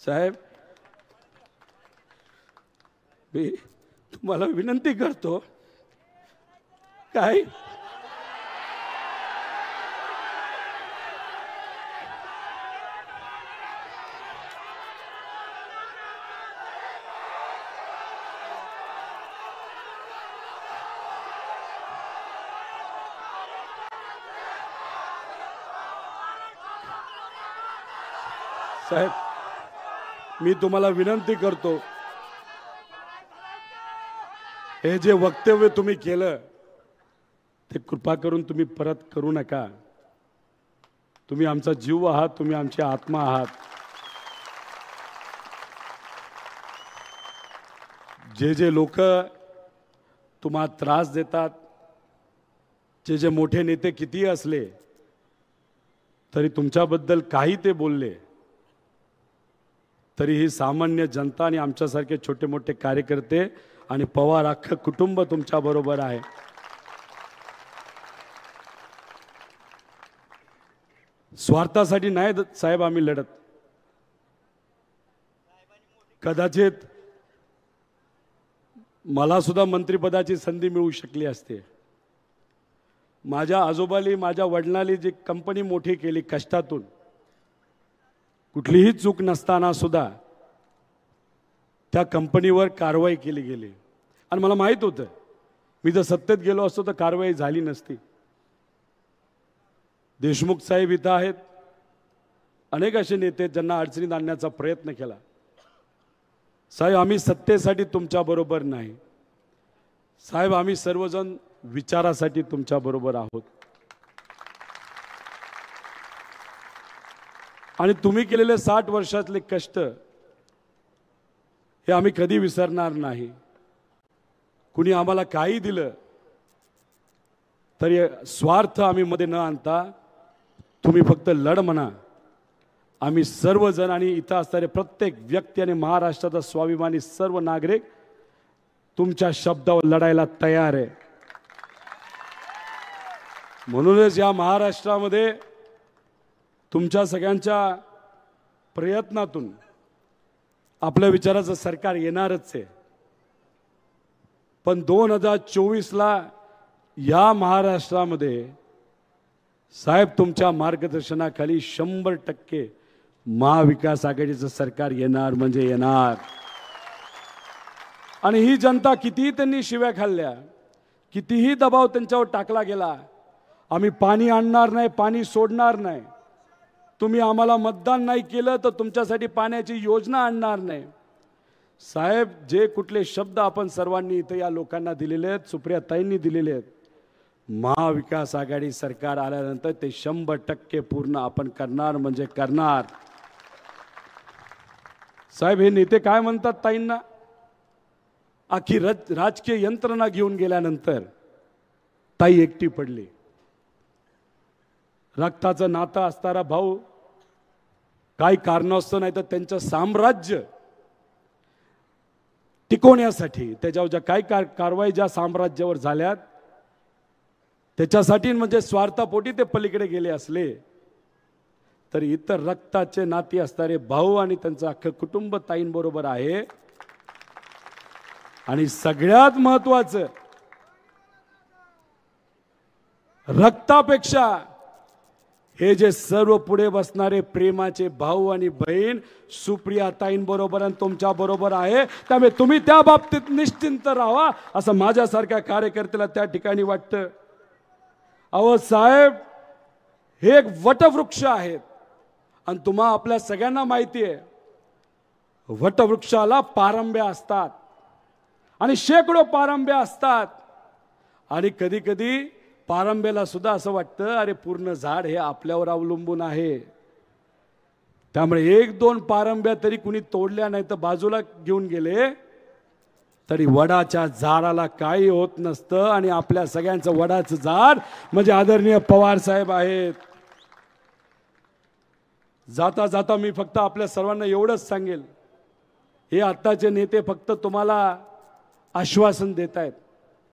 साहेब, मी तुम्हाला विनंती करतो, काय साहेब, मी तुम्हाला विनंती करतो, हे जे वक्तव्य तुम्ही केलं ते कृपा करून तुम्ही परत करू नका. तुम्ही आमचा जीव आहात, तुम्ही आमची आत्मा आहात. जे जे लोक तुम्हाला त्रास देतात, जे जे मोठे नेते किती असले तरी तुमच्याबद्दल काही ते बोलले तरी ही सामान्य जनता आणि आमच्यासारखे छोटे मोठे कार्यकर्ते आणि पवार अख्खं कुटुंब तुमच्या बरोबर आहे. स्वार्थासाठी नाही साहेब आम्ही लढत. कदाचित मला सुद्धा मंत्रिपदाची संधी मिळू शकली असते. माझ्या आजोबाली, माझ्या वडिलांनी जी कंपनी मोठी केली कष्टातून, कुठलीही चूक नसताना सुद्धा त्या कंपनीवर कारवाई केली गेली. आणि मला माहित होतं, मी जर सत्तेत गेलो असतो तर कारवाई झाली नसती. देशमुख साहेब इथं आहेत, अनेक असे नेते ज्यांना अडचणीत आणण्याचा प्रयत्न केला. साहेब, आम्ही सत्तेसाठी तुमच्या बरोबर नाही साहेब, आम्ही सर्वजण विचारासाठी तुमच्या बरोबर आहोत. आणि तुम्ही केलेले 60 वर्षातले कष्ट हे आम्ही कधी विसरणार नाही. कुणी आम्हाला काही दिलं तरी स्वार्थ आम्ही मध्ये न आणता तुम्ही फक्त लढ म्हणा. आम्ही सर्वजण आणि इथं असणारे प्रत्येक व्यक्ती आणि महाराष्ट्राचा स्वाभिमानी सर्व नागरिक तुमच्या शब्दावर लढायला तयार आहे. म्हणूनच या महाराष्ट्रामध्ये तुमच्या सगळ्यांच्या प्रयत्नातून आपल्या विचाराचं सरकार येणारच आहे. पण 2024ला या महाराष्ट्रामध्ये साहेब तुमच्या मार्गदर्शनाखाली 100% महाविकास आघाडीचं सरकार येणार म्हणजे येणार. आणि ही जनता कितीही त्यांनी शिव्या खाल्ल्या, कितीही दबाव त्यांच्यावर टाकला गेला, आम्ही पाणी आणणार नाही, पाणी सोडणार नाही, तुम्ही आम्हाला मतदान नाही केलं तर तुमच्यासाठी पाण्याची योजना आणणार नाही. साहेब, जे कुठले शब्द आपण सर्वांनी इथं या लोकांना दिलेले आहेत, सुप्रियाताईंनी दिलेले आहेत, महाविकास आघाडी सरकार आल्यानंतर ते 100% पूर्ण आपण करणार म्हणजे करणार. साहेब, हे नेते काय म्हणतात ताईंना, आखी राजकीय यंत्रणा घेऊन गेल्यानंतर ताई एकटी पडली. रक्ताचं नातं असणारा भाऊ काही कारणास्तव नाही तर त्यांचं साम्राज्य टिकवण्यासाठी त्याच्यावर ज्या काही कारवाई ज्या साम्राज्यावर झाल्यात त्याच्यासाठी म्हणजे स्वार्थापोटी ते पलीकडे गेले असले तरी इतर रक्ताचे नाती असणारे भाऊ आणि त्यांचं अख्खं कुटुंब ताईंबरोबर आहे. आणि सगळ्यात महत्त्वाचं, रक्तापेक्षा हे जे सर्व पुढे बसणारे प्रेमाचे भाऊ आणि बहीण सुप्रियाताईंबरोबर आणि तुमच्या बरोबर आहे. त्यामुळे तुम्ही त्या बाबतीत निश्चिंत राहा असं माझ्यासारख्या कार्यकर्त्याला त्या ठिकाणी वाटतं. अहो साहेब, हे एक वटवृक्ष आहेत आणि तुम्हा आपल्या सगळ्यांना माहिती आहे, वटवृक्षाला पारंब्या असतात आणि शेकडो पारंब्या असतात. आणि कधी कधी पारंब्याला सुद्धा असं वाटतं अरे पूर्ण झाड हे आपल्यावर अवलंबून आहे. त्यामुळे 1-2 पारंब्या तरी कुणी तोडल्या नाही तर बाजूला घेऊन गेले तरी वडाच्या झाडाला काही होत नसतं. आणि आपल्या सगळ्यांचं वडाचं झाड म्हणजे आदरणीय पवार साहेब आहेत. जाता जाता मी फक्त आपल्या सर्वांना एवढंच सांगेल, हे आत्ताचे नेते फक्त तुम्हाला आश्वासन देत आहेत.